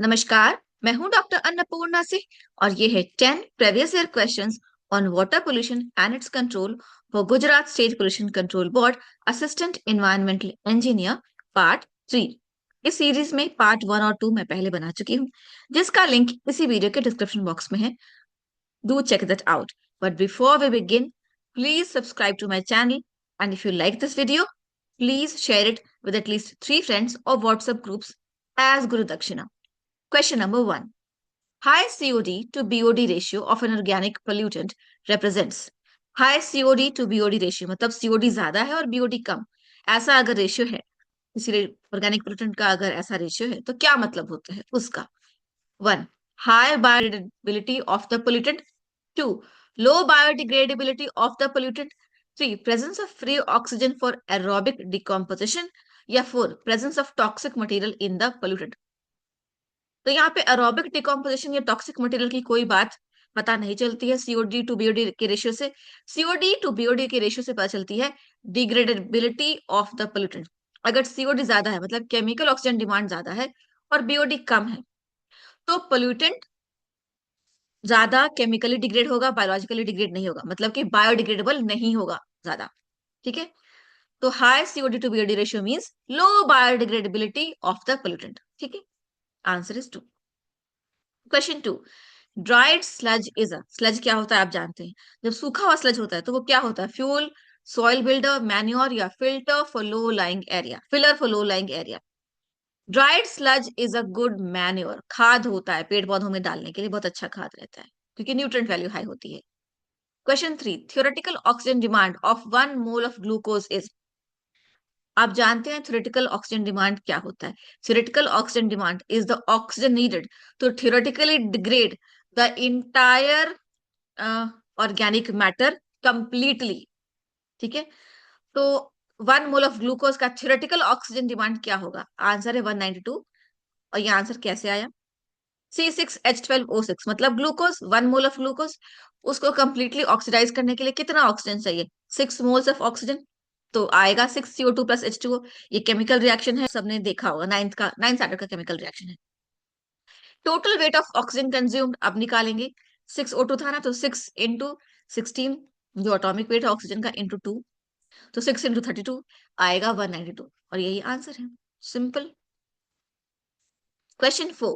नमस्कार। मैं हूं डॉक्टर अन्नपूर्णा सिंह और ये है 10 previous year questions on water pollution and it's control for Gujarat state pollution control board assistant environmental engineer part 3। इस सीरीज में पार्ट 1 और 2 मैं पहले बना चुकी हूँ, जिसका लिंक इसी वीडियो के डिस्क्रिप्शन बॉक्स में है। Do check that out. But before we begin, please subscribe to my channel and if you like this video, please share it with at least 3 friends or WhatsApp groups as Guru Dakshina. Question number 1. High COD to BOD ratio of an organic pollutant represents high COD to BOD ratio, मतलब COD ज्यादा है और BOD कम, ऐसा अगर ratio है, किसी organic pollutant का अगर ऐसा रेशियो है तो क्या मतलब होता है उसका? 1. High biodegradability of the pollutant. 2. Low biodegradability of the pollutant. 3. Presence of free oxygen for aerobic decomposition. या 4. Presence of toxic material in the pollutant. तो यहाँ पे एरोबिक डिकम्पोजिशन या टॉक्सिक मटेरियल की कोई बात पता नहीं चलती है सीओडी टू बीओडी के रेशियो से। सीओडी टू बीओडी के रेशियो से पता चलती है डिग्रेडेबिलिटी ऑफ द पोल्यूटेंट। अगर सीओडी ज्यादा है मतलब केमिकल ऑक्सीजन डिमांड ज्यादा है और बीओडी कम है, तो पोल्यूटेंट ज्यादा केमिकली डिग्रेड होगा, बायोलॉजिकली डिग्रेड नहीं होगा, मतलब कि बायोडिग्रेडेबल नहीं होगा ज्यादा। ठीक है, तो high COD to BOD ratio means low biodegradability of the pollutant. ठीक है, answer is 2। Question 2। Dried sludge is a sludge क्या होता है आप जानते हैं। जब सूखा हुआ स्लज होता है तो वो क्या होता है? फ्यूल, सॉइल बिल्डर, मैन्योर या filler for low lying area. Dried sludge is a good manure, खाद होता है पेड़ पौधों में डालने के लिए, बहुत अच्छा खाद रहता है क्योंकि न्यूट्रिएंट वैल्यू हाई होती है। Question 3। Theoretical oxygen demand of 1 mole of glucose is. आप जानते हैं थ्योरेटिकल ऑक्सीजन डिमांड क्या होता है? Theoretical oxygen demand is the oxygen needed to theoretically degrade the entire organic matter completely. ठीक है, तो 1 मोल ऑफ ग्लूकोज का थ्योरेटिकल ऑक्सीजन डिमांड क्या होगा? आंसर है 192। और ये आंसर कैसे आया? C6H12O6 मतलब ग्लूकोज, 1 मोल ऑफ ग्लूकोज, उसको कंप्लीटली ऑक्सीडाइज करने के लिए कितना ऑक्सीजन चाहिए? 6 मोल्स ऑफ ऑक्सीजन। तो आएगा 6CO2 प्लस H2O। ये केमिकल रिएक्शन है, सबने देखा होगा, नाइन्थ स्टैंडर्ड का केमिकल रिएक्शन है। Total weight of oxygen consumed अब निकालेंगे। 6O2 था ना, तो 6 × 16 जो एटॉमिक वेट है ऑक्सीजन का इंटू 2, तो 6 × 32 आएगा 192। और यही आंसर है, simple. Question 4।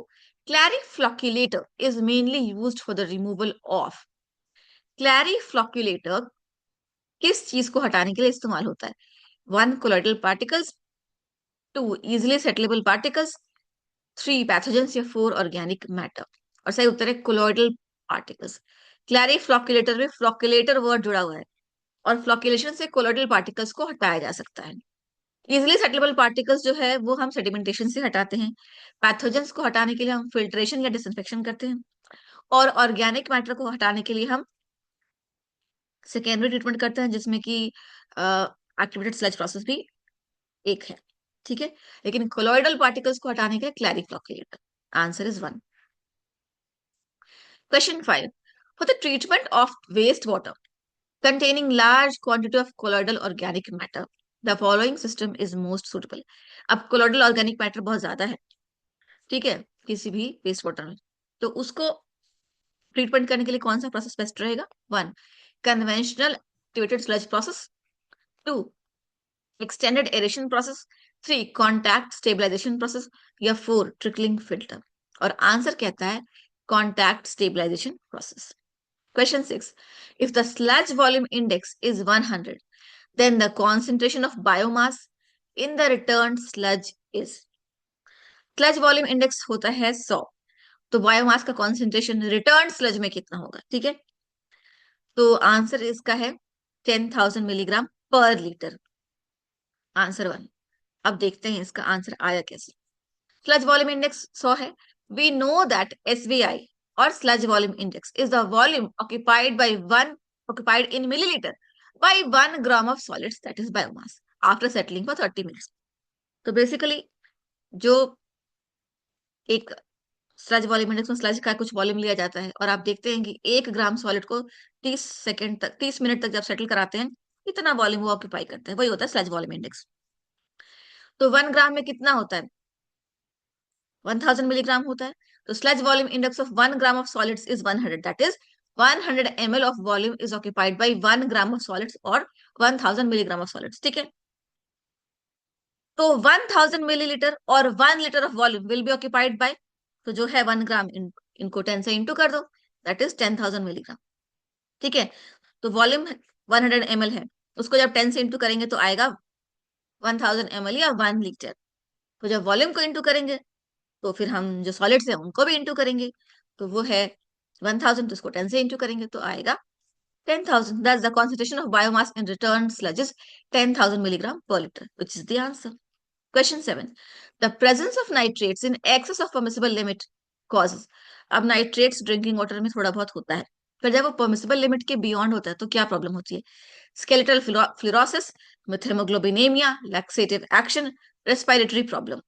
Clariflocculator is mainly used for the removal of। Clariflocculator किस चीज को हटाने के लिए इस्तेमाल होता है? 1. Colloidal particles. 2. Easily settleable particles. 3. Pathogens या 4. Organic matter. और सही उत्तर है कोलोइडल पार्टिकल्स। क्लैरिफ्लॉक्यूलेटर में फ्लॉक्यूलेटर वर्ड जुड़ा हुआ है और फ्लॉक्यूलेशन से कोलोइडल पार्टिकल्स को हटाया जा सकता है। इजिली सेटलेबल पार्टिकल्स जो है वो हम सेडिमेंटेशन से हटाते हैं। पैथोजेंस को हटाने के लिए हम फिल्ट्रेशन या डिसइंफेक्शन करते हैं। और ऑर्गेनिक मैटर को हटाने के लिए हम सेकेंडरी ट्रीटमेंट करते हैं, जिसमें कि एक्टिवेटेड स्लज प्रोसेस भी एक है। ठीक है, लेकिन कोलोइडल पार्टिकल्स को हटाने के लिए clariflocculator. Answer is 1। Question 5। For the treatment of waste water containing large quantity of colloidal organic matter, the following system is most suitable। अब colloidal organic matter बहुत ज्यादा है, ठीक है, किसी भी वेस्ट वाटर में, तो उसको ट्रीटमेंट करने के लिए कौन सा प्रोसेस बेस्ट रहेगा? 1. Conventional activated sludge process. 2. Extended aeration process. 3. Contact stabilization process. या 4. Trickling filter. और आंसर कहता है contact stabilization process. Question 6. If the sludge volume index is 100, then the concentration of biomass in the returned sludge is। Sludge volume index होता है 100, तो biomass का concentration return sludge में कितना होगा? ठीक है, तो आंसर इसका है 10,000 मिलीग्राम पर लीटर। आंसर 1। अब देखते हैं इसका आंसर आया कैसे। स्लज वॉल्यूम इंडेक्स 100 है। वी नो दैट SVI और sludge volume index is the volume occupied in milliliter by 1 gram of solids, that is biomass, after settling for 30 minutes। तो बेसिकली जो एक स्लज वॉल्यूम इंडेक्स में sludge का कुछ volume लिया जाता है और आप देखते हैं कि 1 ग्राम सॉलिड को 30 सेकेंड तक, 30 मिनट तक जब सेटल कराते हैं, इतना वॉल्यूम वो ऑक्यूपाई करता है, वही होता है स्लज वॉल्यूम इंडेक्स। तो 1 ग्राम में कितना होता है? 1000 मिलीग्राम होता है। तो sludge volume index of 1 gram of solids is 100, that is 100 ml of volume is occupied by 1 gram of solids और 1000 मिलीग्राम ऑफ सॉलिड्स, ठीक है। तो 1000 मिलीलीटर और 1 litre of volume will be occupied by, तो जो है 1 ग्राम, इनको 10 से इंटू कर दो, दैट इज 10,000 मिलीग्राम, ठीक है। तो वॉल्यूम 100 ml है, उसको जब 10 से इंटू करेंगे तो आएगा 1000 ml या 1 लीटर। तो जब वॉल्यूम को इंटू करेंगे तो फिर हम जो सॉलिड्स है उनको भी इंटू करेंगे, तो वो है 1000, तो उसको 10 से इंटू करेंगे तो आएगा 10,000। That's the concentration of biomass in returned sludges, 10,000 milligram per liter, which is the answer. Question 7. The presence of nitrates in excess of permissible limit causes. अब नाइट्रेट्स ड्रिंकिंग वाटर में थोड़ा बहुत होता है, फिर जब वो परमिसिबल लिमिट के बियॉन्ड होता है तो क्या प्रॉब्लम होती है? Skeletal fluorosis, methaemoglobinaemia, laxative action, respiratory problem.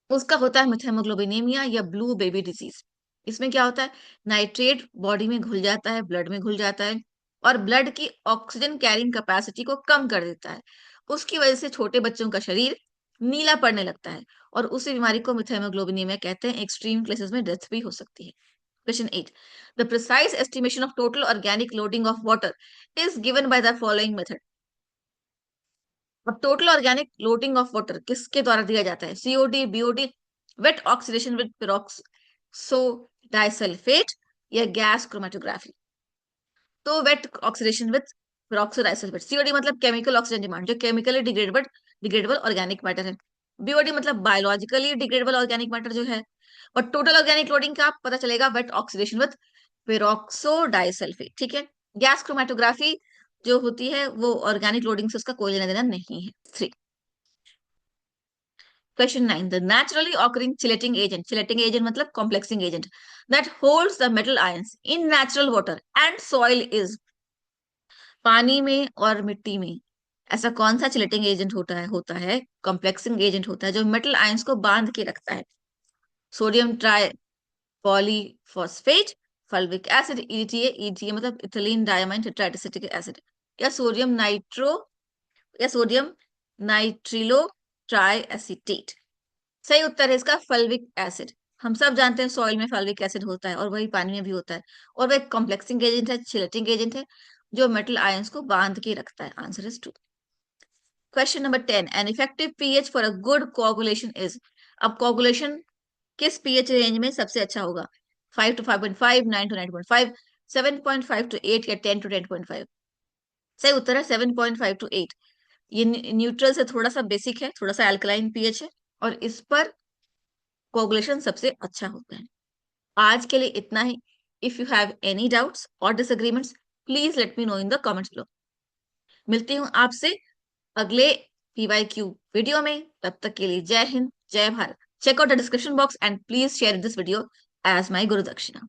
उसका होता है मेथेमोग्लोबिनेमिया या ब्लू बेबी डिजीज। इसमें क्या होता है, नाइट्रेट बॉडी में घुल जाता है, ब्लड में घुल जाता है और ब्लड की ऑक्सीजन कैरिंग कैपेसिटी को कम कर देता है। उसकी वजह से छोटे बच्चों का शरीर नीला पड़ने लगता है और उसी बीमारी को मेथेमोग्लोबिनेमिया कहते हैं। एक्सट्रीम केसेस में डेथ भी हो सकती है। Question 8. The precise estimation of total organic loading of water is given by the following method. अब total organic loading of water किसके द्वारा दिया जाता है? COD, BOD, wet oxidation with peroxo disulphate या गैस क्रोमेटोग्राफी। तो wet oxidation with peroxo disulphate. COD मतलब chemical oxygen demand, जो chemically degradable degradable organic matter है। बीओडी मतलब बायोलॉजिकली डिग्रेडेबल ऑर्गेनिक मैटर जो है। और टोटल ऑर्गेनिक लोडिंग का पता चलेगा wait oxidation with peroxo disulphate, ठीक है। गैस क्रोमेटोग्राफी जो होती है वो ऑर्गेनिक लोडिंग से उसका कोई लेना देना नहीं है। 3. Question 9. The naturally occurring chelating agent. Chelating agent मतलब complexing agent that holds the metal ions in natural water and soil is. पानी में और मिट्टी में ऐसा कौन सा चिलेटिंग एजेंट होता है कॉम्प्लेक्सिंग एजेंट होता है जो मेटल आयंस को बांध के रखता है? Sodium try polyphosphate, fulvic acid, ETA, ETA मतलब इथिलीन डायमाइन टेट्राएसिटिक एसिड, या सोडियम नाइट्रो या सोडियम नाइट्रिलो ट्राई एसिटेट। सही उत्तर है इसका फल्विक एसिड। हम सब जानते हैं सॉइल में फल्विक एसिड होता है और वही पानी में भी होता है, और वह एक कॉम्प्लेक्सिंग एजेंट है, चिलेटिंग एजेंट है, जो मेटल आयंस को बांध के रखता है। Answer is 2. Question number 10. An effective pH for a good coagulation is. अब कोगुलेशन किस पीएच रेंज में सबसे अच्छा होगा? 5 to 5.5, 9 to 9.5, 7.5 to 8 या 10 to 10.5? सही उत्तर है 7.5 to 8। ये न्यूट्रल से थोड़ा सा बेसिक है, थोड़ा सा अल्कलाइन पीएच है और इस पर कोगुलेशन सबसे अच्छा होता है। आज के लिए इतना ही। If you have any doubts और disagreements please let me know in the comments below. मिलती हूँ आपसे अगले PYQ वीडियो में। तब तक के लिए जय हिंद, जय Bharat. Check out the description box and please share this video as my guru दक्षिणा।